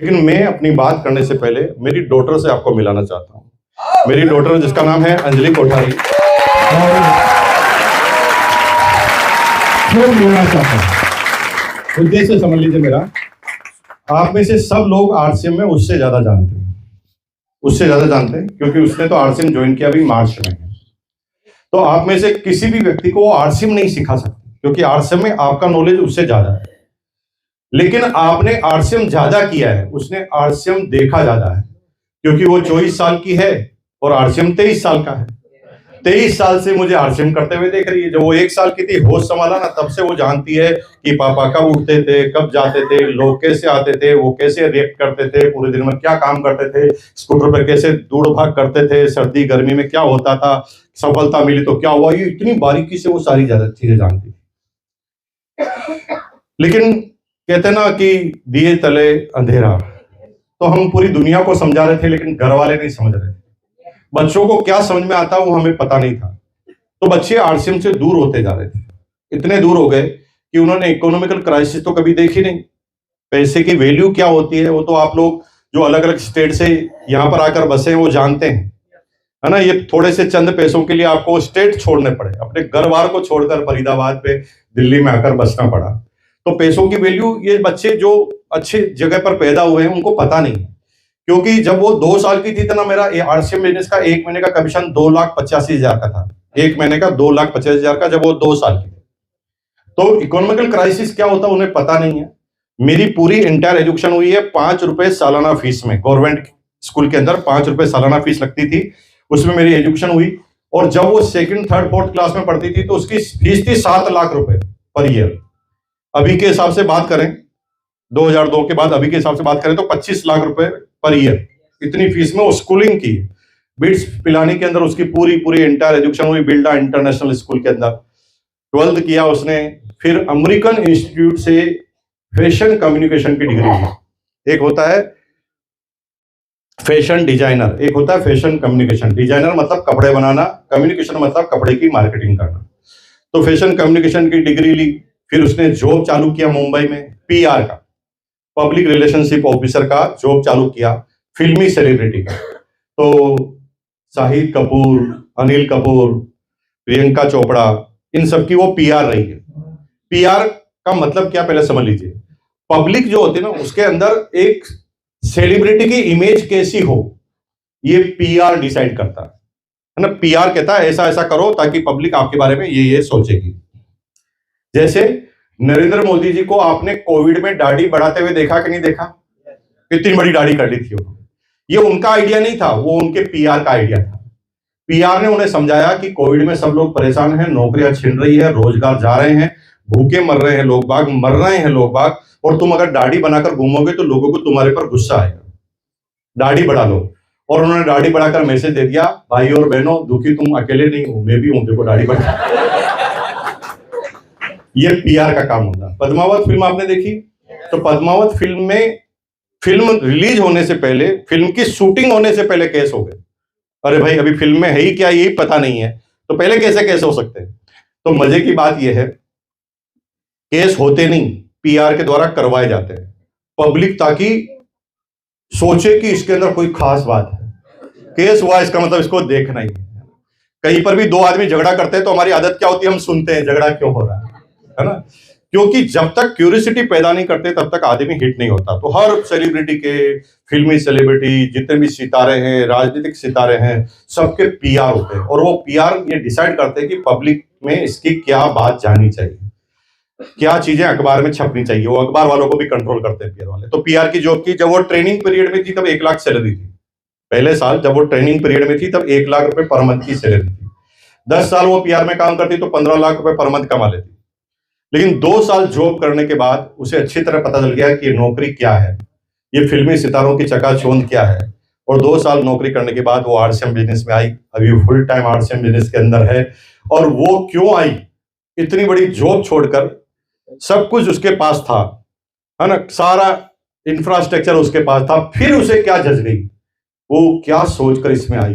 लेकिन मैं अपनी बात करने से पहले मेरी डॉटर से आपको मिलाना चाहता हूँ। मेरी डॉटर जिसका नाम है अंजलि कोठारी, और मिलाना चाहता हूँ। उद्देश्य समझ लीजिए मेरा, आप में से सब लोग आरसीएम में उससे ज्यादा जानते हैं, क्योंकि उसने तो आरसीएम ज्वाइन किया अभी मार्च में। तो आप में से किसी भी व्यक्ति को आरसीएम नहीं सिखा सकते, क्योंकि आरसीएम में आपका नॉलेज उससे ज्यादा है। लेकिन आपने आरसीएम ज्यादा किया है, उसने आरसीएम देखा ज्यादा है, क्योंकि वो 24 साल की है और आरसीएम 23 साल का है। 23 साल से मुझे आरसीएम करते हुए देख रही है। जब वो 1 साल की थी, होश संभाला ना, तब से वो जानती है कि पापा कब उठते थे, कब जाते थे, लोग कैसे आते थे, वो कैसे रिएक्ट करते थे, पूरे दिन में क्या काम करते थे, स्कूटर पर कैसे दौड़ भाग करते थे, सर्दी गर्मी में क्या होता था, सफलता मिली तो क्या हुआ। ये इतनी बारीकी से वो सारी ज्यादा चीजें जानती थी। लेकिन कहते ना कि दिए तले अंधेरा, तो हम पूरी दुनिया को समझा रहे थे, लेकिन घर वाले नहीं समझ रहे थे। बच्चों को क्या समझ में आता वो हमें पता नहीं था। तो बच्चे आरसीएम से दूर होते जा रहे थे, इतने दूर हो गए कि उन्होंने इकोनॉमिकल क्राइसिस तो कभी देखी नहीं। पैसे की वैल्यू क्या होती है वो तो आप लोग जो अलग अलग स्टेट से यहाँ पर आकर बसे हैं वो जानते हैं, है ना। ये थोड़े से चंद पैसों के लिए आपको स्टेट छोड़ने पड़े, अपने घर बार को छोड़कर फरीदाबाद पे दिल्ली में आकर बसना पड़ा। तो पैसों की वैल्यू ये बच्चे जो अच्छे जगह पर पैदा हुए हैं उनको पता नहीं है। क्योंकि जब वो 2 साल की थी तो ना, मेरा आरसीएम बिजनेस का 1 महीने का कमीशन 2,85,000 का था। 1 महीने का 2,85,000 का, जब वो 2 साल की थी। तो इकोनॉमिकल क्राइसिस क्या होता है उन्हें पता नहीं है। मेरी पूरी इंटायर एजुकेशन हुई है 5 रुपए सालाना फीस में। गवर्नमेंट स्कूल के अंदर 5 रुपए सालाना फीस लगती थी, उसमें मेरी एजुकेशन हुई। और जब वो 2nd, 3rd, 4th क्लास में पढ़ती थी तो उसकी फीस थी 7 लाख रुपए पर ईयर। अभी के हिसाब से बात करें, 2002 के बाद अभी के हिसाब से बात करें तो 25 लाख रुपए पर ईयर, इतनी फीस में वो स्कूलिंग की। बिट्स पिलानी के अंदर उसकी पूरी इंटायर एजुकेशन हुई, बिल्डा इंटरनेशनल स्कूल के अंदर। 12th किया उसने, फिर अमेरिकन इंस्टीट्यूट से फैशन कम्युनिकेशन की डिग्री ली। एक होता है फैशन डिजाइनर, एक होता है फैशन कम्युनिकेशन। डिजाइनर मतलब कपड़े बनाना, कम्युनिकेशन मतलब कपड़े की मार्केटिंग करना। तो फैशन कम्युनिकेशन की डिग्री ली। फिर उसने जॉब चालू किया मुंबई में, पीआर का, पब्लिक रिलेशनशिप ऑफिसर का जॉब चालू किया, फिल्मी सेलिब्रिटी का। तो शाहिद कपूर, अनिल कपूर, प्रियंका चोपड़ा, इन सब की वो पीआर रही है। पीआर का मतलब क्या पहले समझ लीजिए। पब्लिक जो होती है ना, उसके अंदर एक सेलिब्रिटी की इमेज कैसी हो, ये पीआर डिसाइड करता है ना। पीआर कहता है ऐसा ऐसा करो ताकि पब्लिक आपके बारे में ये सोचेगी। जैसे नरेंद्र मोदी जी को आपने कोविड में दाढ़ी बढ़ाते हुए देखा कि नहीं देखा? कितनी बड़ी दाढ़ी कर ली थी उन्होंने। ये उनका आइडिया नहीं था, वो उनके पीआर का आइडिया था। पीआर ने उन्हें समझाया कि कोविड में सब लोग परेशान हैं, नौकरियां छिन रही है, रोजगार जा रहे हैं, भूखे मर रहे हैं लोग बाग, मर रहे हैं लोग बाग, और तुम अगर दाढ़ी बनाकर घूमोगे तो लोगों को तुम्हारे पर गुस्सा आएगा, दाढ़ी बढ़ा लो। और उन्होंने दाढ़ी बढ़ाकर मैसेज दे दिया, भाई और बहनों, दुखी तुम अकेले नहीं हो, मैं भी हूं, देखो दाढ़ी बढ़ा। ये पीआर का काम होता है। पद्मावत फिल्म आपने देखी? तो पद्मावत फिल्म में, फिल्म रिलीज होने से पहले, फिल्म की शूटिंग होने से पहले केस हो गए। अरे भाई, अभी फिल्म में है ही क्या यही पता नहीं है, तो पहले कैसे केस हो सकते हैं? तो मजे की बात यह है, केस होते नहीं, पीआर के द्वारा करवाए जाते हैं। पब्लिक ताकि सोचे कि इसके अंदर कोई खास बात है। केस हुआ इसका मतलब इसको देखना ही। कहीं पर भी 2 आदमी झगड़ा करते हैं तो हमारी आदत क्या होती है, हम सुनते हैं झगड़ा क्यों हो रहा है ना। क्योंकि जब तक क्यूरियोसिटी पैदा नहीं करते तब तक आदमी हिट नहीं होता। तो हर सेलिब्रिटी के, फिल्मी सेलिब्रिटी, जितने भी सितारे हैं, राजनीतिक सितारे हैं, सबके पीआर होते हैं। और वो पीआर ये डिसाइड करते हैं कि पब्लिक में इसकी क्या बात जानी चाहिए, क्या चीजें अखबार में छपनी चाहिए। वो अखबार वालों को भी कंट्रोल करते हैं पीआर वाले। तो पीआर की जॉब की, जब वो ट्रेनिंग पीरियड में थी तब 1 लाख सैलरी थी। पहले साल जब वो ट्रेनिंग पीरियड में थी तब 1 लाख रुपए पर मंथ की सैलरी थी। 10 साल वो पीआर में काम करती तो 15 लाख रुपए पर मंथ कमा लेती। लेकिन 2 साल जॉब करने के बाद उसे अच्छी तरह पता चल गया कि नौकरी क्या है, ये फिल्मी सितारों की चकाचौंध क्या है। और 2 साल नौकरी करने के बाद वो आरसीएम बिजनेस में आई। अभी फुल टाइम आरसीएम बिजनेस के अंदर है। और वो क्यों आई? इतनी बड़ी जॉब छोड़कर, सब कुछ उसके पास था, है ना, सारा इंफ्रास्ट्रक्चर उसके पास था, फिर उसे क्या जज गई, वो क्या सोचकर इसमें आई।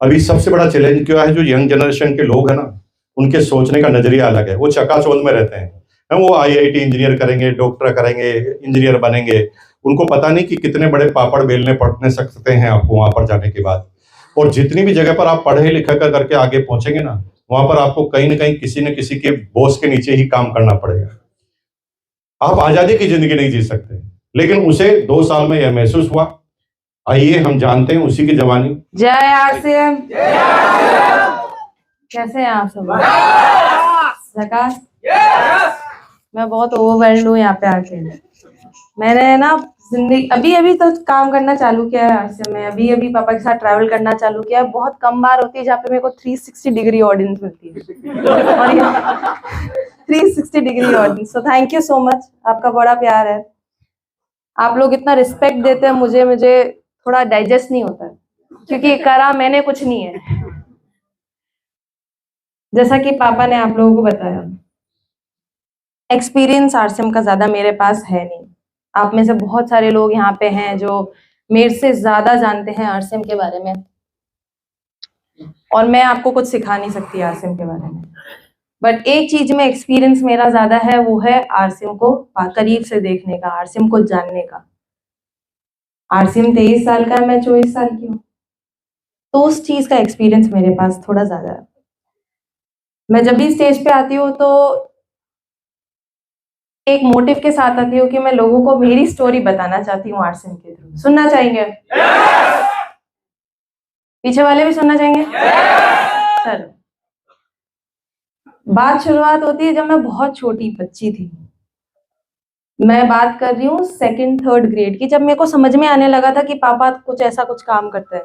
अभी सबसे बड़ा चैलेंज क्या है, जो यंग जनरेशन के लोग हैं ना, उनके सोचने का नजरिया अलग है। वो चकाचौंध में रहते हैं, वो आईआईटी इंजीनियर करेंगे, डॉक्टर करेंगे, इंजीनियर बनेंगे, उनको पता नहीं कि कितने बड़े पापड़ बेलने पड़ने सकते हैं आपको वहां पर जाने के बाद। और जितनी भी जगह पर आप पढ़े लिखा करके आगे पहुंचेंगे ना, वहां पर आपको कहीं ना कहीं किसी न किसी के बॉस के नीचे ही काम करना पड़ेगा। आप आजादी की जिंदगी नहीं जी सकते, लेकिन उसे 2 साल में यह महसूस हुआ। आइए हम जानते हैं उसी की जवानी। जय आरसीएम। कैसे हैं आप सब? झकास। मैं बहुत ओवरवेल्ड हूँ यहाँ पे आके। मैंने ना जिंदगी अभी तो काम करना चालू किया है आरसीएम में, अभी पापा के साथ ट्रैवल करना चालू किया है। बहुत कम बार होती है जहाँ पे मेरे को 360 डिग्री ऑडियंस मिलती है और 360 degree audience. So thank you so much, आपका बड़ा प्यार है। आप लोग इतना रिस्पेक्ट देते हैं मुझे थोड़ा डाइजेस्ट नहीं होता है, क्योंकि करा मैंने कुछ नहीं है। जैसा कि पापा ने आप लोगों को बताया, एक्सपीरियंस आरसीएम का ज्यादा मेरे पास है नहीं। आप में से बहुत सारे लोग यहाँ पे हैं जो मेरे से ज्यादा जानते हैं आरसीएम के बारे में, और मैं आपको कुछ सिखा नहीं सकती आरसीएम के बारे में। बट एक चीज में एक्सपीरियंस मेरा ज्यादा है, वो है आरसीएम को करीब से देखने का, आरसीएम को जानने का। आरसीएम 23 साल का है, मैं 24 साल की हूँ, तो उस चीज का एक्सपीरियंस मेरे पास थोड़ा ज्यादा है। मैं जब भी स्टेज पे आती हूँ तो एक मोटिव के साथ आती हूँ कि मैं लोगों को मेरी स्टोरी बताना चाहती हूँ आरसीएम के थ्रू। सुनना चाहेंगे? पीछे वाले भी सुनना चाहेंगे? चलो, बात शुरुआत होती है जब मैं बहुत छोटी बच्ची थी। मैं बात कर रही हूँ 2nd-3rd ग्रेड की, जब मेरे को समझ में आने लगा था कि पापा कुछ ऐसा कुछ काम करते हैं।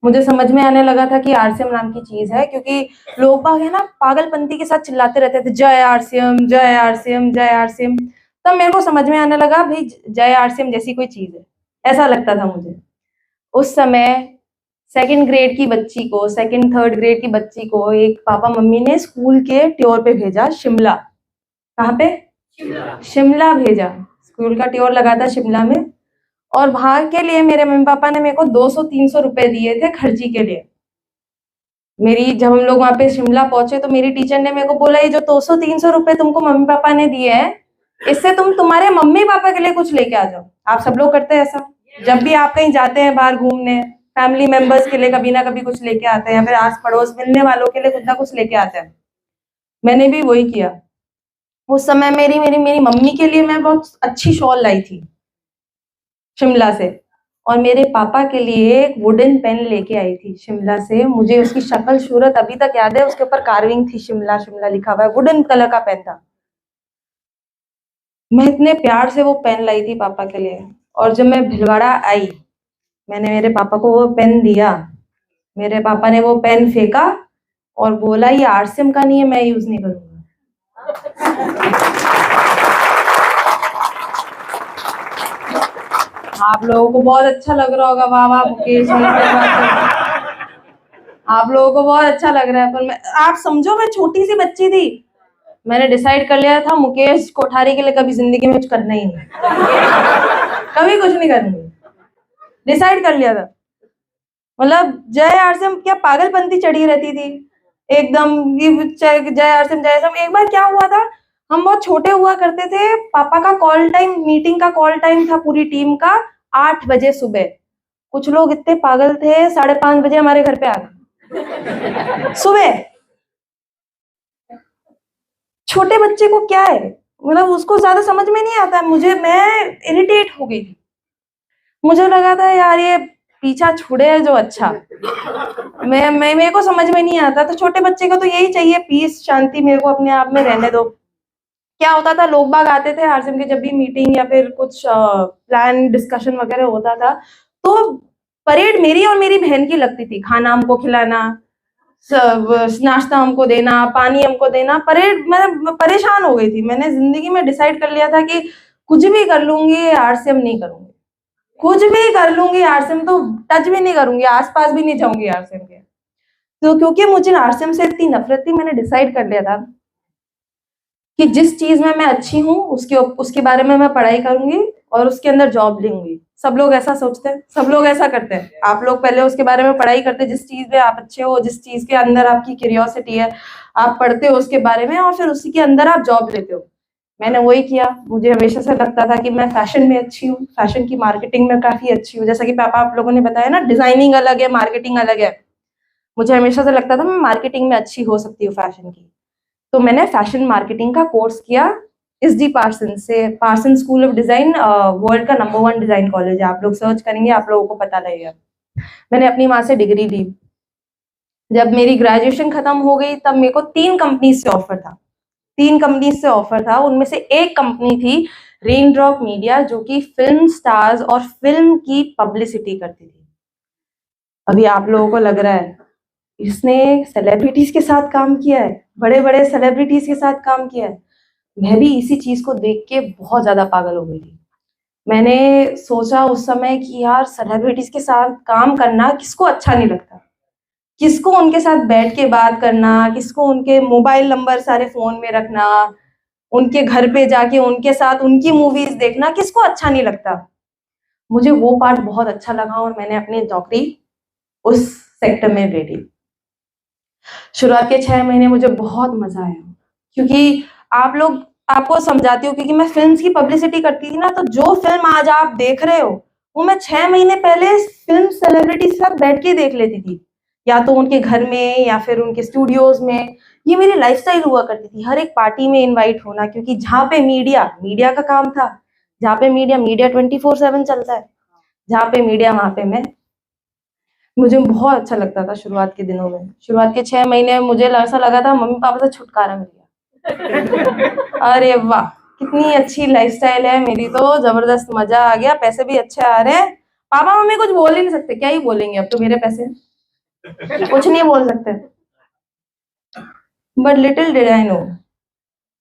मुझे समझ में आने लगा था कि आरसीएम नाम की चीज है, क्योंकि लोग बाग है ना पागलपंती के साथ चिल्लाते रहते थे, जय आरसीएम जय आरसीएम जय आरसीएम। तब मेरे को समझ में आने लगा भाई जय आरसीएम जैसी कोई चीज है, ऐसा लगता था मुझे। उस समय 2nd ग्रेड की बच्ची को, 2nd-3rd ग्रेड की बच्ची को एक पापा मम्मी ने स्कूल के टूर पे भेजा, शिमला। कहाँ पे? शिमला भेजा। स्कूल का टूर लगा था शिमला में, और वहां के लिए मेरे मम्मी पापा ने मेरे को 200-300 रुपए दिए थे खर्ची के लिए। जब हम लोग वहां पे शिमला पहुंचे तो मेरी टीचर ने मेरे को बोला, ये जो 200-300 रुपए तुमको मम्मी पापा ने दिए हैं, इससे तुम तुम्हारे मम्मी पापा के लिए कुछ लेके आ जाओ। आप सब लोग करते हैं ऐसा? जब भी आप कहीं जाते हैं बाहर घूमने, फैमिली मेंबर्स के लिए कभी ना कभी कुछ लेके आते हैं, या फिर आस पड़ोस मिलने वालों के लिए कुछ ना कुछ लेके आते हैं। मैंने भी वही किया। उस समय मेरी मम्मी के लिए मैं बहुत अच्छी शॉल लाई थी शिमला से, और मेरे पापा के लिए एक वुडन पेन लेके आई थी शिमला से। मुझे उसकी शक्ल सूरत अभी तक याद है, उसके ऊपर कार्विंग थी, शिमला शिमला लिखा हुआ है, वुडन कलर का पेन था। मैं इतने प्यार से वो पेन लाई थी पापा के लिए, और जब मैं भिलवाड़ा आई, मैंने मेरे पापा को वो पेन दिया। मेरे पापा ने वो पेन फेंका और बोला, ये आरसीएम का नहीं है, मैं यूज नहीं करूंगा। आप लोगों को बहुत अच्छा लग रहा होगा, वाह वाह मुकेश, आप लोगों को बहुत अच्छा लग रहा है, पर आप समझो मैं छोटी सी बच्ची थी, मैंने डिसाइड कर लिया था मुकेश कोठारी के लिए कभी जिंदगी में कुछ करना ही नहीं, कभी कुछ नहीं करूंगी, डिसाइड कर लिया था। मतलब जय आरसीएम क्या पागलपंती चढ़ी रहती थी एकदम, जय आरसीएम जय आरसीएम। एक बार क्या हुआ था, हम बहुत छोटे हुआ करते थे, पापा का कॉल टाइम, मीटिंग का कॉल टाइम था पूरी टीम का 8 बजे सुबह। कुछ लोग इतने पागल थे, 5:30 बजे हमारे घर पे आ गए सुबह। छोटे बच्चे को क्या है, मतलब उसको ज्यादा समझ में नहीं आता। मैं इरिटेट हो गई थी, मुझे लगा था यार ये पीछा छुड़े है जो अच्छा। मेरे को समझ में नहीं आता, तो छोटे बच्चे को तो यही चाहिए, पीस शांति, मेरे को अपने आप में रहने दो। क्या होता था, लोग बाग आते थे आरसीएम की जब भी मीटिंग या फिर कुछ प्लान डिस्कशन वगैरह होता था, तो परेड मेरी और मेरी बहन की लगती थी। खाना हमको खिलाना, नाश्ता हमको देना, पानी हमको देना, परेड। मैं परेशान हो गई थी। मैंने जिंदगी में डिसाइड कर लिया था कि कुछ भी कर लूंगी, आरसीएम नहीं करूंगी, कुछ भी कर लूंगी, आरसीएम तो टच भी नहीं करूंगी, आसपास भी नहीं जाऊंगी आरसीएम के। तो क्योंकि मुझे आरसीएम से इतनी नफरत थी, मैंने डिसाइड कर लिया था कि जिस चीज में मैं अच्छी हूँ उसके बारे में मैं पढ़ाई करूंगी और उसके अंदर जॉब लूंगी। सब लोग ऐसा सोचते हैं, सब लोग ऐसा करते हैं। आप लोग पहले उसके बारे में पढ़ाई करते हैं, जिस चीज में आप अच्छे हो, जिस चीज के अंदर आपकी क्यूरियोसिटी है, आप पढ़ते हो उसके बारे में और फिर उसी के अंदर आप जॉब लेते हो। मैंने वही किया। मुझे हमेशा से लगता था कि मैं फैशन में अच्छी हूँ, फैशन की मार्केटिंग में काफी अच्छी हूँ। जैसा कि पापा आप लोगों ने बताया ना, डिजाइनिंग अलग है, मार्केटिंग अलग है। मुझे हमेशा से लगता था मैं मार्केटिंग में अच्छी हो सकती हूँ फैशन की। तो मैंने फैशन मार्केटिंग का कोर्स किया एसडी पार्सन से। Parson school of design world का नंबर 1 डिजाइन कॉलेज है। आप लोग सर्च करेंगे, आप लोगों को पता लगेगा। मैंने अपनी माँ से डिग्री ली। जब मेरी ग्रेजुएशन खत्म हो गई तब मेरे को 3 कंपनी से ऑफर था। 3 कंपनी से ऑफर था, उनमें से एक कंपनी थी रेनड्रॉप मीडिया, जो कि फिल्म स्टार्स और फिल्म की पब्लिसिटी करती थी। अभी आप लोगों को लग रहा है इसने सेलिब्रिटीज के साथ काम किया है, बड़े बड़े सेलिब्रिटीज के साथ काम किया है। मैं भी इसी चीज को देख के बहुत ज्यादा पागल हो गई थी। मैंने सोचा उस समय कि यार सेलिब्रिटीज के साथ काम करना किसको अच्छा नहीं लगता, किसको उनके साथ बैठ के बात करना, किसको उनके मोबाइल नंबर सारे फोन में रखना, उनके घर पे जाके उनके साथ उनकी मूवीज देखना, किसको अच्छा नहीं लगता। मुझे वो पार्ट बहुत अच्छा लगा और मैंने अपनी नौकरी उस सेक्टर में ले ली। शुरुआत के 6 महीने मुझे बहुत मजा आया, क्योंकि आपको समझाती हूँ, क्योंकि मैं फिल्म्स की पब्लिसिटी करती थी ना, तो जो फिल्म आज आप देख रहे हो वो मैं 6 महीने पहले फिल्म सेलिब्रिटी के साथ बैठ के देख लेती थी, या तो उनके घर में या फिर उनके स्टूडियोज में। ये मेरी लाइफस्टाइल हुआ करती थी, हर एक पार्टी में इनवाइट होना, क्योंकि जहाँ पे मीडिया का काम था, जहाँ पे मीडिया 24/7 चलता है, जहाँ पे मीडिया वहां पे मैं। मुझे बहुत अच्छा लगता था शुरुआत के दिनों में। शुरुआत के 6 महीने में मुझे ऐसा लगा था मम्मी पापा से छुटकारा मिल गया। अरे वाह, कितनी अच्छी लाइफस्टाइल है मेरी, तो जबरदस्त मजा आ गया, पैसे भी अच्छे आ रहे हैं। पापा मम्मी कुछ बोल ही नहीं सकते, क्या ही बोलेंगे, अब तो मेरे पैसे, कुछ नहीं बोल सकते। But little did I know,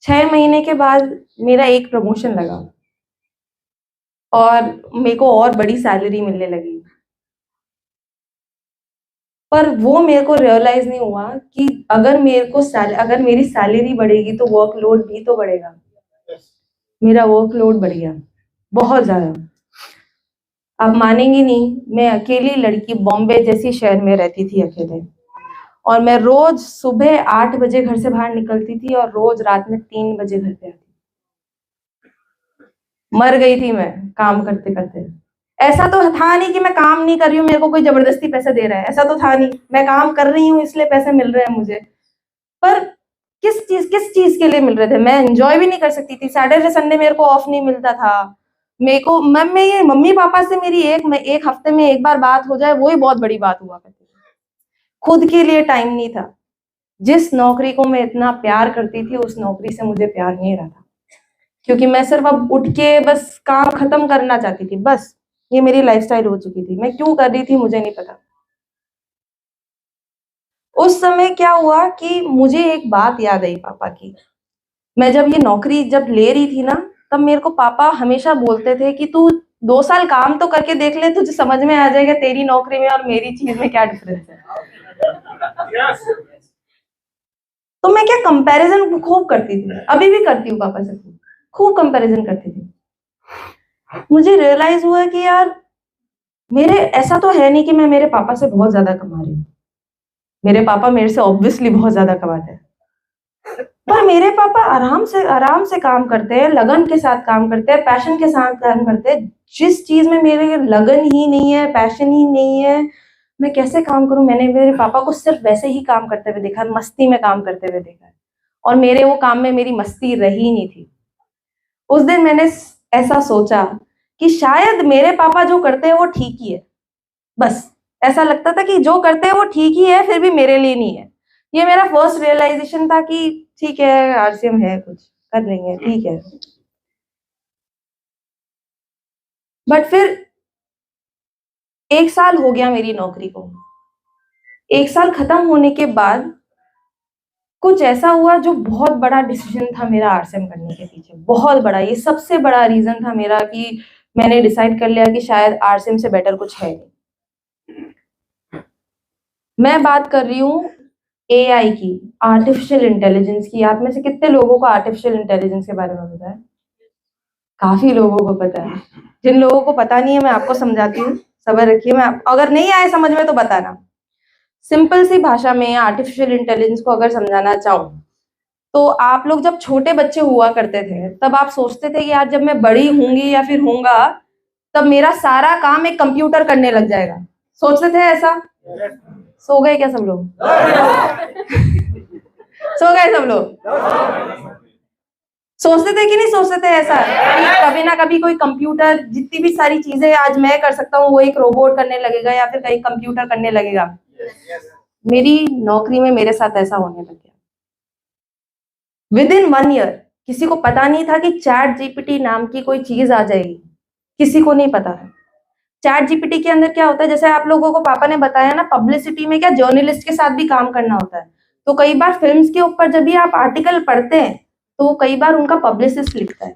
6 महीने के बाद मेरा एक प्रमोशन लगा और मेरे को और बड़ी सैलरी मिलने लगी। पर वो मेरे को रियलाइज नहीं हुआ कि अगर मेरी सैलरी बढ़ेगी तो वर्कलोड भी तो बढ़ेगा। मेरा वर्कलोड बढ़ गया बहुत ज्यादा। आप मानेंगी नहीं, मैं अकेली लड़की बॉम्बे जैसी शहर में रहती थी अकेले, और मैं रोज सुबह 8 बजे घर से बाहर निकलती थी और रोज रात में 3 बजे घर पे आती। मर गई थी मैं काम करते करते। ऐसा तो था नहीं कि मैं काम नहीं कर रही हूँ, मेरे को कोई जबरदस्ती पैसे दे रहा है, ऐसा तो था नहीं। मैं काम कर रही हूँ इसलिए पैसे मिल रहे हैं मुझे। पर किस चीज के लिए मिल रहे थे, मैं एंजॉय भी नहीं कर सकती थी। सैटरडे संडे मेरे को ऑफ नहीं मिलता था। मेरे को मैं ये मम्मी पापा से मेरी एक हफ्ते में एक बार बात हो जाए, वही बहुत बड़ी बात हुआ करती थी। खुद के लिए टाइम नहीं था। जिस नौकरी को मैं इतना प्यार करती थी, उस नौकरी से मुझे प्यार नहीं रहा था, क्योंकि मैं सिर्फ अब उठ के बस काम खत्म करना चाहती थी, बस। ये मेरी लाइफस्टाइल हो चुकी थी। मैं क्यों कर रही थी मुझे नहीं पता। उस समय क्या हुआ कि मुझे एक बात याद आई पापा की। मैं जब ये नौकरी जब ले रही थी ना, तब मेरे को पापा हमेशा बोलते थे कि तू 2 साल काम तो करके देख ले, तुझे समझ में आ जाएगा तेरी नौकरी में और मेरी चीज में क्या डिफरेंस है। तो मैं क्या कंपैरिजन खूब करती थी, अभी भी करती हूँ पापा से, खूब कंपैरिजन करती थी। मुझे रियलाइज हुआ कि यार मेरे ऐसा तो है नहीं कि मैं मेरे पापा से बहुत ज्यादा कमा रही हूँ। मेरे पापा मेरे से ऑब्वियसली बहुत ज्यादा कमाते हैं, पर मेरे पापा आराम से काम करते हैं, लगन के साथ काम करते हैं, पैशन के साथ काम करते हैं। जिस चीज में मेरे लगन ही नहीं है, पैशन ही नहीं है, मैं कैसे काम करूं। मैंने मेरे पापा को सिर्फ वैसे ही काम करते हुए देखा है, मस्ती में काम करते हुए देखा है, और मेरे वो काम में मेरी मस्ती रही नहीं थी। उस दिन मैंने ऐसा सोचा कि शायद मेरे पापा जो करते हैं वो ठीक ही है। बस ऐसा लगता था कि जो करते हैं वो ठीक ही है, फिर भी मेरे लिए नहीं है। ये मेरा फर्स्ट रियलाइजेशन था कि ठीक है, आरसीएम है, कुछ कर लेंगे, ठीक है। बट फिर 1 साल हो गया मेरी नौकरी को। 1 साल खत्म होने के बाद कुछ ऐसा हुआ जो बहुत बड़ा डिसीजन था मेरा आरसीएम करने के पीछे, बहुत बड़ा। ये सबसे बड़ा रीजन था मेरा कि मैंने डिसाइड कर लिया कि शायद आरसीएम से बेटर कुछ है नहीं। मैं बात कर रही हूँ एआई की, आर्टिफिशियल इंटेलिजेंस की। आप में से कितने लोगों को आर्टिफिशियल इंटेलिजेंस के बारे में पता है? काफी लोगों को पता है। जिन लोगों को पता नहीं है मैं आपको समझाती हूँ, सब्र रखिए। अगर नहीं आए समझ में तो बताना। सिंपल सी भाषा में आर्टिफिशियल इंटेलिजेंस को अगर समझाना चाहूँ तो आप लोग जब छोटे बच्चे हुआ करते थे तब आप सोचते थे कि यार जब मैं बड़ी होंगी या फिर होऊंगा तब मेरा सारा काम एक कंप्यूटर करने लग जाएगा, सोचते थे ऐसा? सो गए क्या सब लोग? सो गए सब लोग? सोचते थे कि नहीं सोचते थे ऐसा कि कभी ना कभी कोई कंप्यूटर, जितनी भी सारी चीजें आज मैं कर सकता हूँ वो एक रोबोट करने लगेगा या फिर कहीं कंप्यूटर करने लगेगा। मेरी नौकरी में मेरे साथ ऐसा होने लग गया। विद इन 1 ईयर किसी को पता नहीं था कि चैट जीपीटी नाम की कोई चीज आ जाएगी, किसी को नहीं पता था। चैट जीपीटी के अंदर क्या होता है, जैसे आप लोगों को पापा ने बताया ना, पब्लिसिटी में क्या जर्नलिस्ट के साथ भी काम करना होता है। तो कई बार फिल्म्स के ऊपर जब भी आप आर्टिकल पढ़ते हैं तो कई बार उनका पब्लिसिस्ट लिखता है,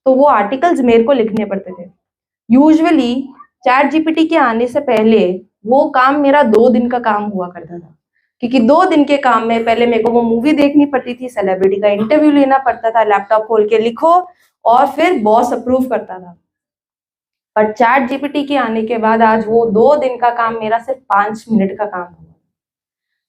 तो वो आर्टिकल्स मेरे को लिखने पड़ते थे। यूजुअली चैट जीपीटी के आने से पहले वो काम मेरा 2 दिन का काम हुआ करता था, क्योंकि 2 दिन के काम में पहले मेरे को वो मूवी देखनी पड़ती थी, सेलिब्रिटी का इंटरव्यू लेना पड़ता था, लैपटॉप खोल के लिखो और फिर बॉस अप्रूव करता था। पर चैट जीपीटी के आने के बाद आज वो 2 दिन का काम मेरा सिर्फ 5 मिनट का काम हुआ।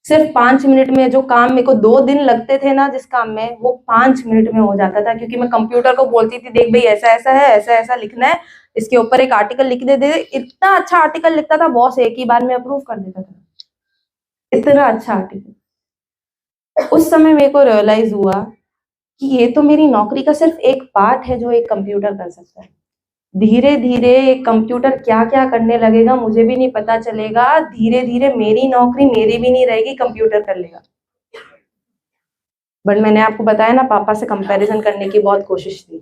सिर्फ 5 मिनट में जो काम मेरे को 2 दिन लगते थे ना जिस काम में, वो 5 मिनट में हो जाता था, क्योंकि मैं कंप्यूटर को बोलती थी देख भाई ऐसा ऐसा है, ऐसा ऐसा लिखना है, इसके ऊपर एक आर्टिकल लिख दे। इतना अच्छा आर्टिकल लिखता था बॉस, एक ही बार में अप्रूव कर देता था, इतना अच्छा आर्टिकल। उस समय मेरे को रियलाइज हुआ कि ये तो मेरी नौकरी का सिर्फ एक पार्ट है जो एक कंप्यूटर कर सकता है। धीरे धीरे एक कंप्यूटर क्या क्या करने लगेगा मुझे भी नहीं पता चलेगा, धीरे धीरे मेरी नौकरी मेरी भी नहीं रहेगी, कंप्यूटर कर लेगा। बट मैंने आपको बताया ना, पापा से कंपैरिजन करने की बहुत कोशिश थी,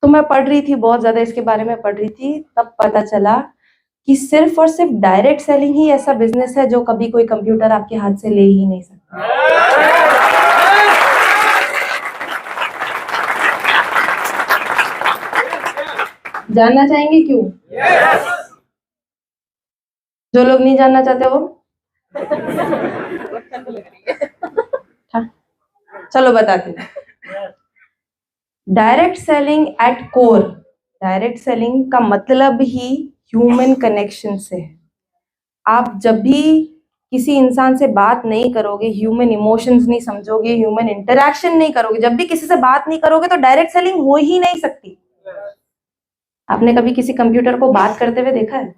तो मैं पढ़ रही थी, बहुत ज्यादा इसके बारे में पढ़ रही थी, तब पता चला कि सिर्फ और सिर्फ डायरेक्ट सेलिंग ही ऐसा बिजनेस है जो कभी कोई कंप्यूटर आपके हाथ से ले ही नहीं सकता। जानना चाहेंगे क्यों? जो लोग नहीं जानना चाहते वो हाँ, चलो बताते हैं। Direct selling at core, direct selling का मतलब ही ह्यूमन कनेक्शन से है। आप जब भी किसी इंसान से बात नहीं करोगे, ह्यूमन इमोशंस नहीं समझोगे, ह्यूमन इंटरेक्शन नहीं करोगे, जब भी किसी से बात नहीं करोगे तो डायरेक्ट सेलिंग हो ही नहीं सकती। आपने कभी किसी कंप्यूटर को बात करते हुए देखा है?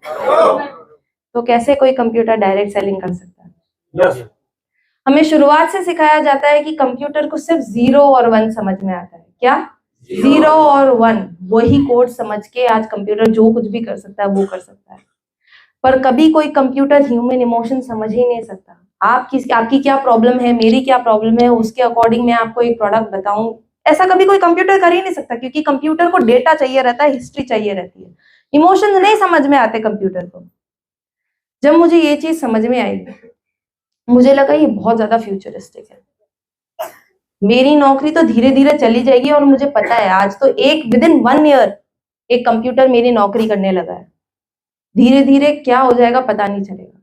तो कैसे कोई कंप्यूटर डायरेक्ट सेलिंग कर सकता है? yes. हमें शुरुआत से सिखाया जाता है कि कंप्यूटर को सिर्फ 0 और 1 समझ में आता है। क्या? 0 और 1, वही कोड समझ के आज कंप्यूटर जो कुछ भी कर सकता है वो कर सकता है। पर कभी कोई कंप्यूटर ह्यूमन इमोशन समझ ही नहीं सकता। आपकी क्या प्रॉब्लम है, मेरी क्या प्रॉब्लम है, उसके अकॉर्डिंग मैं आपको एक प्रोडक्ट बताऊं, ऐसा कभी कोई कंप्यूटर कर ही नहीं सकता, क्योंकि कंप्यूटर को डेटा चाहिए रहता है, हिस्ट्री चाहिए रहती है, इमोशंस नहीं समझ में आते कंप्यूटर को। जब मुझे ये चीज समझ में आई, मुझे लगा ये बहुत ज्यादा फ्यूचरिस्टिक है, मेरी नौकरी तो धीरे धीरे चली जाएगी। और मुझे पता है आज तो विद इन 1 ईयर एक कंप्यूटर मेरी नौकरी करने लगा है। धीरे धीरे क्या हो जाएगा पता नहीं चलेगा।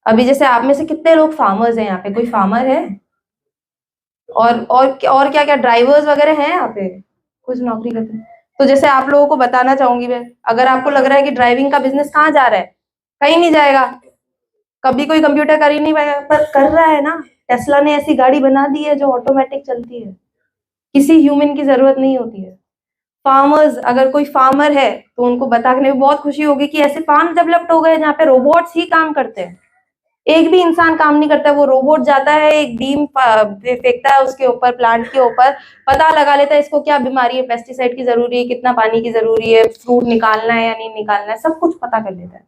अभी जैसे आप में से कितने लोग फार्मर्स हैं यहाँ पे? कोई फार्मर है? और क्या क्या ड्राइवर्स वगैरह हैं यहाँ पे? कुछ नौकरी करते हैं? तो जैसे आप लोगों को बताना चाहूंगी मैं, अगर आपको लग रहा है कि ड्राइविंग का बिजनेस कहाँ जा रहा है, कहीं नहीं जाएगा, कभी कोई कंप्यूटर कर ही नहीं पाएगा, पर कर रहा है ना। टेस्ला ने ऐसी गाड़ी बना दी है जो ऑटोमेटिक चलती है, किसी ह्यूमन की जरूरत नहीं होती है। फार्मर्स, अगर कोई फार्मर है तो उनको बताने में बहुत खुशी होगी कि ऐसे फार्म डेवलप्ड हो गए जहाँ पे रोबोट्स ही काम करते हैं, एक भी इंसान काम नहीं करता, वो रोबोट जाता है, एक बीम फेंकता है उसके ऊपर, प्लांट के ऊपर, पता लगा लेता है इसको क्या बीमारी है, पेस्टिसाइड की जरूरी है, कितना पानी की जरूरी है, फ्रूट निकालना है या नहीं निकालना है, सब कुछ पता कर लेता है।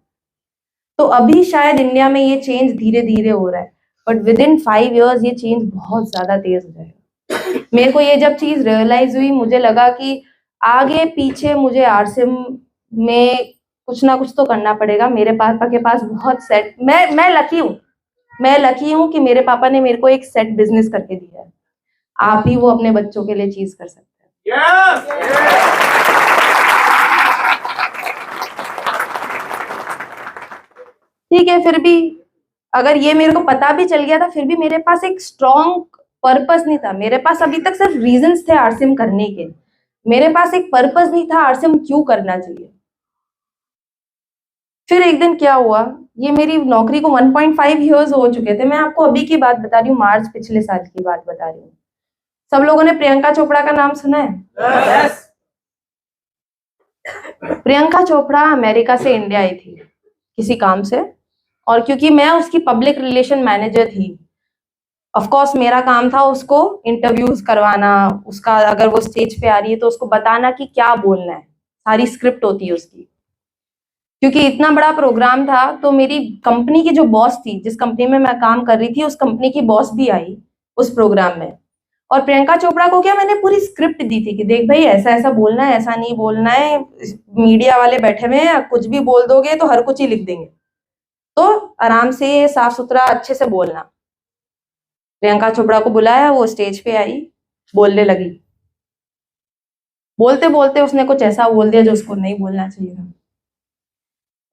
तो अभी शायद इंडिया में ये चेंज धीरे धीरे हो रहा है, बट विद इन 5 ईयर्स ये चेंज बहुत ज्यादा तेज हो जाएगा। मेरे को ये जब चीज रियलाइज हुई, मुझे लगा कि आगे पीछे मुझे आरसीएम में कुछ ना कुछ तो करना पड़ेगा। मेरे पापा के पास बहुत सेट, मैं लकी हूँ कि मेरे पापा ने मेरे को एक सेट बिजनेस करके दिया है। आप ही वो अपने बच्चों के लिए चीज कर सकते हैं। ठीक है, फिर भी अगर ये मेरे को पता भी चल गया था, फिर भी मेरे पास एक स्ट्रॉन्ग पर्पस नहीं था। मेरे पास अभी तक सिर्फ रीजंस थे आरसीएम करने के, मेरे पास एक पर्पस नहीं था आरसीएम क्यों करना चाहिए। फिर एक दिन क्या हुआ, ये मेरी नौकरी को 1.5 ईयर्स हो चुके थे। मैं आपको अभी की बात बता रही हूँ, मार्च पिछले साल की बात बता रही हूँ। सब लोगों ने प्रियंका चोपड़ा का नाम सुना है? Yes. प्रियंका चोपड़ा अमेरिका से इंडिया आई थी किसी काम से, और क्योंकि मैं उसकी पब्लिक रिलेशन मैनेजर थी, ऑफ कोर्स मेरा काम था उसको इंटरव्यूज करवाना, उसका अगर वो स्टेज पे आ रही है तो उसको बताना कि क्या बोलना है, सारी स्क्रिप्ट होती है उसकी। क्योंकि इतना बड़ा प्रोग्राम था तो मेरी कंपनी की जो बॉस थी, जिस कंपनी में मैं काम कर रही थी, उस कंपनी की बॉस भी आई उस प्रोग्राम में। और प्रियंका चोपड़ा को क्या, मैंने पूरी स्क्रिप्ट दी थी कि देख भाई ऐसा ऐसा बोलना है, ऐसा नहीं बोलना है, मीडिया वाले बैठे हुए हैं, कुछ भी बोल दोगे तो हर कुछ ही लिख देंगे, तो आराम से साफ सुथरा अच्छे से बोलना। प्रियंका चोपड़ा को बुलाया, वो स्टेज पे आई, बोलने लगी। बोलते बोलते उसने कुछ ऐसा बोल दिया जो उसको नहीं बोलना चाहिए था,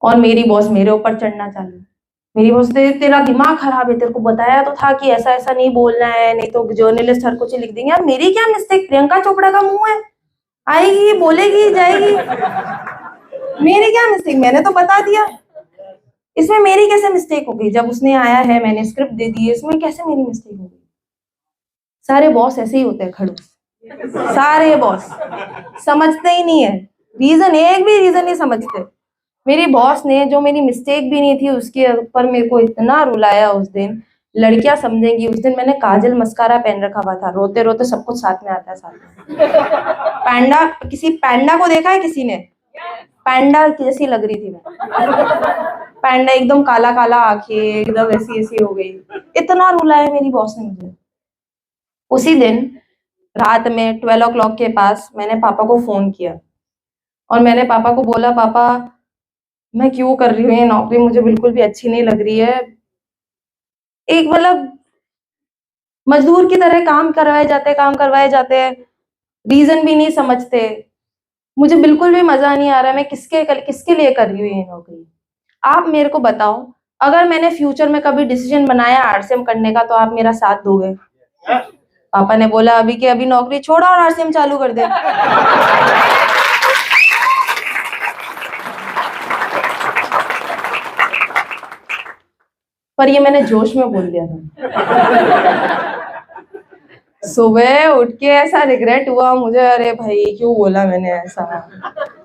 और मेरी बॉस मेरे ऊपर चढ़ना चालू। मेरी बॉस ने, तेरा दिमाग खराब है, तेरे को बताया तो था कि ऐसा ऐसा नहीं बोलना है, नहीं तो जर्नलिस्ट हर कुछ ही लिख देंगे। अब मेरी क्या मिस्टेक, प्रियंका चोपड़ा का मुंह है, आएगी बोलेगी जाएगी, मेरी क्या मिस्टेक, मैंने तो बता दिया, इसमें मेरी कैसे मिस्टेक हो गई? जब उसने आया है, मैंने स्क्रिप्ट दे दी है, इसमें कैसे मेरी मिस्टेक हो गई? सारे बॉस ऐसे ही होते हैं, खड़ूस, सारे बॉस समझते ही नहीं है रीजन, एक भी रीजन नहीं समझते। मेरी बॉस ने, जो मेरी मिस्टेक भी नहीं थी, उसके ऊपर मेरे को इतना रुलाया उस दिन। लड़कियां समझेंगी, उस दिन मैंने काजल मस्कारा पहन रखा हुआ था, रोते रोते सब कुछ साथ में आता है साथ में। पैंडा, किसी पैंडा को देखा है किसी ने? पैंडा जैसी लग रही थी मैं, पैंडा एकदम काला काला आंखें, एकदम ऐसी ऐसी हो गई। इतना रुलाया मेरी बॉस ने मुझे। उसी दिन रात में 12 o'clock के पास मैंने पापा को फोन किया, और मैंने पापा को बोला, पापा मैं क्यों कर रही हूँ ये नौकरी, मुझे बिल्कुल भी अच्छी नहीं लग रही है। एक मतलब मजदूर की तरह काम करवाए जाते हैं, रीजन भी नहीं समझते। मुझे बिल्कुल भी मजा नहीं आ रहा है, मैं किसके लिए कर रही हूँ ये नौकरी। आप मेरे को बताओ, अगर मैंने फ्यूचर में कभी डिसीजन बनाया आरसीएम करने का, तो आप मेरा साथ दोगे? पापा ने बोला, अभी के अभी नौकरी छोड़ा और आरसीएम चालू कर दे। पर ये मैंने जोश में बोल दिया था। सुबह उठ के ऐसा रिग्रेट हुआ मुझे, अरे भाई क्यों बोला मैंने ऐसा।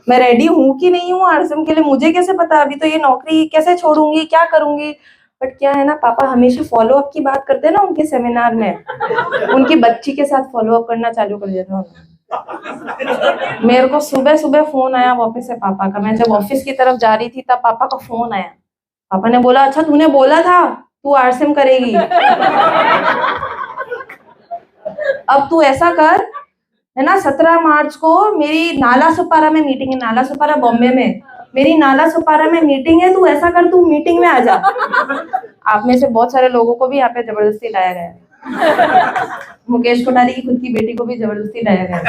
मैं रेडी हूँ कि नहीं हूँ आरसीएम के लिए मुझे कैसे पता, अभी तो ये नौकरी कैसे छोड़ूंगी, क्या करूंगी। बट क्या है ना, पापा हमेशा फॉलो अप की बात करते हैं ना उनके सेमिनार में, उनकी बच्ची के साथ फॉलो अप करना चालू कर दिया था। मेरे को सुबह सुबह फोन आया वापस से पापा का, मैं जब ऑफिस की तरफ जा रही थी तब पापा का फोन आया। पापा ने बोला, अच्छा तूने बोला था तू आरसीएम करेगी, अब तू ऐसा कर, है ना, 17 मार्च को मेरी नाला सुपारा में मीटिंग है, नाला सुपारा बॉम्बे में, मेरी नाला सुपारा में मीटिंग है, तू ऐसा कर, तू मीटिंग में आ जा। आप में से बहुत सारे लोगों को भी यहाँ पे जबरदस्ती लाया गया है, मुकेश कोठारी की खुद की बेटी को भी जबरदस्ती लाया गया है।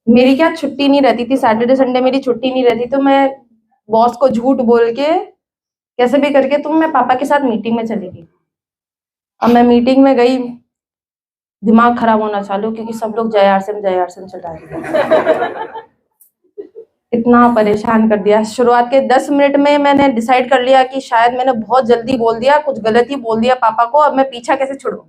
मेरी क्या छुट्टी नहीं रहती थी, सैटरडे संडे मेरी छुट्टी नहीं रहती, तो मैं बॉस को झूठ बोल के कैसे भी करके मैं पापा के साथ मीटिंग में चली गई। अब मैं मीटिंग में गई, दिमाग खराब होना चालू, क्योंकि सब लोग जय आरसीएम चला रहे। इतना परेशान कर दिया। शुरुआत के 10 मिनट में मैंने डिसाइड कर लिया कि शायद मैंने बहुत जल्दी बोल दिया, कुछ गलत ही बोल दिया पापा को, अब मैं पीछा कैसे छुड़ूं।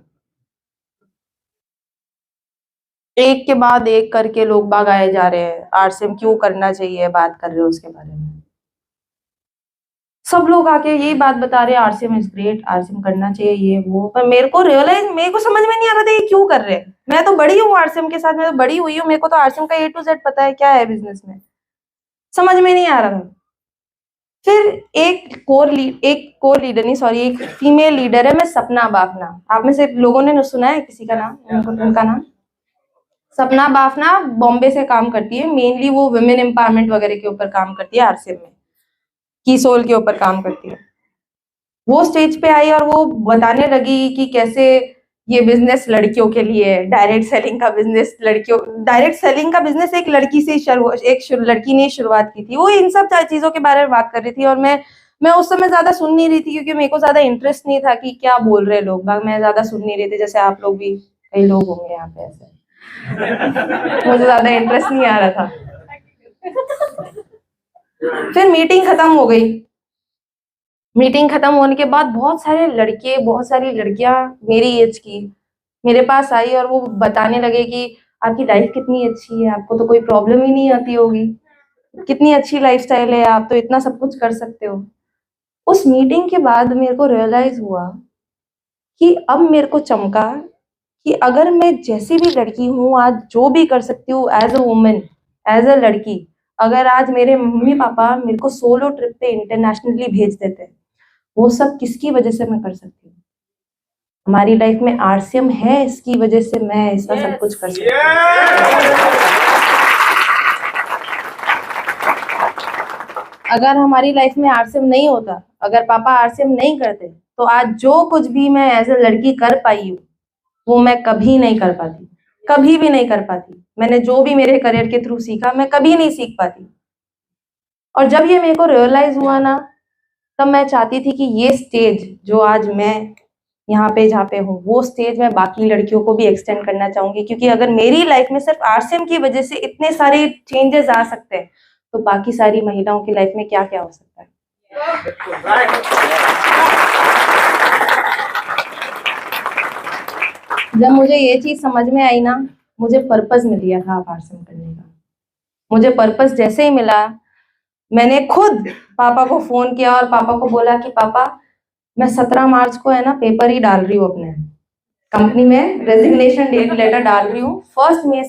एक के बाद एक करके लोग बाग आए जा रहे हैं, आरसीएम क्यों करना चाहिए, बात कर रहे हो उसके बारे में। सब लोग आके यही बात बता रहे हैं, आरसीएम इज ग्रेट, आरसीएम करना चाहिए, ये वो। पर मेरे को समझ में नहीं आ रहा था ये क्यों कर रहे हैं। मैं तो बड़ी हूँ आरसीएम के साथ, मैं तो बड़ी हुई हूँ, मेरे को तो आरसीएम का A to Z पता है क्या है बिजनेस में, समझ में नहीं आ रहा था। फिर एक कोर लीडर नहीं, सॉरी, एक फीमेल लीडर है, मैं सपना बाफना, आप में से लोगों ने सुना है किसी का नाम, उनका नाम सपना बाफना, बॉम्बे से काम करती है, मेनली वो वुमेन एम्पावरमेंट वगैरह के ऊपर काम करती है, आरसीएम में की सोल के ऊपर काम करती है। वो स्टेज पे आई और वो बताने लगी कि कैसे ये बिजनेस लड़कियों के लिए है, डायरेक्ट सेलिंग का बिजनेस एक लड़की से एक लड़की ने शुरुआत की थी। वो इन सब चीजों के बारे में बात कर रही थी, और मैं उस समय ज्यादा सुन नहीं रही थी, क्योंकि मेरे को ज्यादा इंटरेस्ट नहीं था कि क्या बोल रहे लोग, मैं ज्यादा सुन नहीं रही थी, जैसे आप लोग भी, कई लोग होंगे यहाँ पे ऐसे। मुझे ज्यादा इंटरेस्ट नहीं आ रहा था। फिर मीटिंग खत्म हो गई, मीटिंग खत्म होने के बाद बहुत सारे लड़के, बहुत सारी लड़कियां मेरी एज की मेरे पास आई और वो बताने लगे कि आपकी लाइफ कितनी अच्छी है, आपको तो कोई प्रॉब्लम ही नहीं आती होगी, कितनी अच्छी लाइफस्टाइल है, आप तो इतना सब कुछ कर सकते हो। उस मीटिंग के बाद मेरे को रियलाइज हुआ कि अब मेरे को चमका कि अगर मैं जैसी भी लड़की हूँ आज जो भी कर सकती हूँ as a women, as a लड़की, अगर आज मेरे मम्मी पापा मेरे को सोलो ट्रिप पे इंटरनेशनली भेज देते हैं, वो सब किसकी वजह से मैं कर सकती हूँ? हमारी लाइफ में आरसीएम है, इसकी वजह से मैं ऐसा सब कुछ कर सकती हूँ। अगर हमारी लाइफ में आरसीएम नहीं होता, अगर पापा आरसीएम नहीं करते, तो आज जो कुछ भी मैं एज अ लड़की कर पाई हूँ वो मैं कभी नहीं कर पाती, कभी भी नहीं कर पाती। मैंने जो भी मेरे करियर के थ्रू सीखा मैं कभी नहीं सीख पाती। और जब ये मेरे को रियलाइज हुआ ना, तब मैं चाहती थी कि ये स्टेज जो आज मैं यहाँ पे जहाँ पे हूँ, वो स्टेज मैं बाकी लड़कियों को भी एक्सटेंड करना चाहूंगी, क्योंकि अगर मेरी लाइफ में सिर्फ आरसीएम की वजह से इतने सारे चेंजेस आ सकते हैं, तो बाकी सारी महिलाओं की लाइफ में क्या क्या हो सकता है। जब मुझे ये चीज समझ में आई ना, मुझे पर्पस मिल गया था आरसीएम करने का। मुझे पर्पस जैसे ही मिला, मैंने खुद पापा को फोन किया और पापा को बोला कि पापा मैं 17 मार्च को है ना पेपर ही डाल रही हूँ, अपने कंपनी में रेजिग्नेशन लेटर डाल रही हूँ। फर्स्ट मई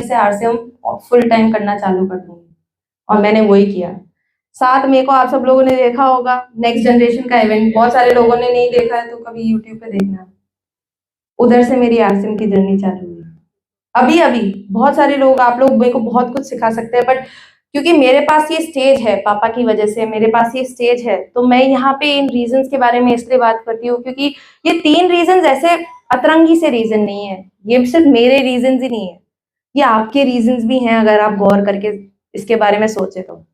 से आरसीएम फुल टाइम करना चालू कर दूंगी। और मैंने वही किया। 7 मई को आप सब लोगों ने देखा होगा नेक्स्ट जनरेशन का इवेंट, बहुत सारे लोगों ने नहीं देखा है तो कभी यूट्यूब पे देखना। उधर से मेरी आरसीएम की जर्नी चालू हुई। अभी अभी बहुत सारे लोग, आप लोग मेरे को बहुत कुछ सिखा सकते हैं, बट क्योंकि मेरे पास ये स्टेज है, पापा की वजह से मेरे पास ये स्टेज है, तो मैं यहाँ पे इन रीजंस के बारे में इसलिए बात करती हूँ क्योंकि ये 3 रीजंस ऐसे अतरंगी से रीजन नहीं है, ये सिर्फ मेरे रीजंस ही नहीं है, ये आपके रीजंस भी हैं अगर आप गौर करके इसके बारे में सोचे तो।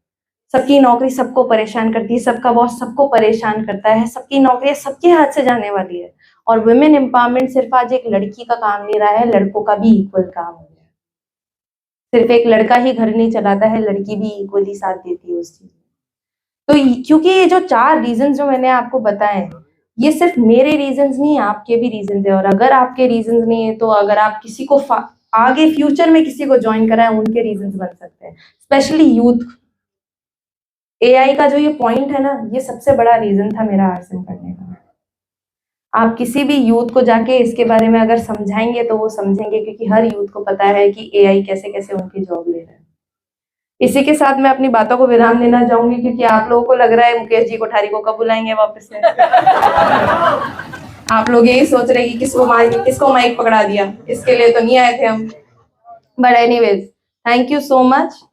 सबकी नौकरी सबको परेशान करती है, सबका बॉस सबको परेशान करता है, सबकी नौकरी सबके हाथ से जाने वाली है। और वुमेन एम्पावरमेंट सिर्फ आज एक लड़की का काम नहीं रहा है, लड़कों का भी इक्वल काम हो गया है। सिर्फ एक लड़का ही घर नहीं चलाता है, लड़की भी इक्वली साथ देती है उस चीज में। तो क्योंकि ये जो 4 रीजंस जो मैंने आपको बताए, ये सिर्फ मेरे रीजंस नहीं, आपके भी रीजंस है। और अगर आपके रीजंस नहीं है तो अगर आप किसी को आगे फ्यूचर में किसी को ज्वाइन कराएं, उनके रीजंस बन सकते हैं, स्पेशली यूथ। एआई का जो ये पॉइंट है ना, ये सबसे बड़ा रीजन था मेरा आरसीएम करने का। आप किसी भी यूथ को जाके इसके बारे में अगर समझाएंगे तो वो समझेंगे, क्योंकि हर यूथ को पता है कि एआई कैसे कैसे उनकी जॉब ले रहा है। इसी के साथ मैं अपनी बातों को विराम देना चाहूंगी, क्योंकि आप लोगों को लग रहा है मुकेश जी कोठारी को कब बुलाएंगे वापस से। आप लोग यही सोच रहे कि किसको माइक पकड़ा दिया, इसके लिए तो नहीं आए थे हम। But anyways, thank you so much.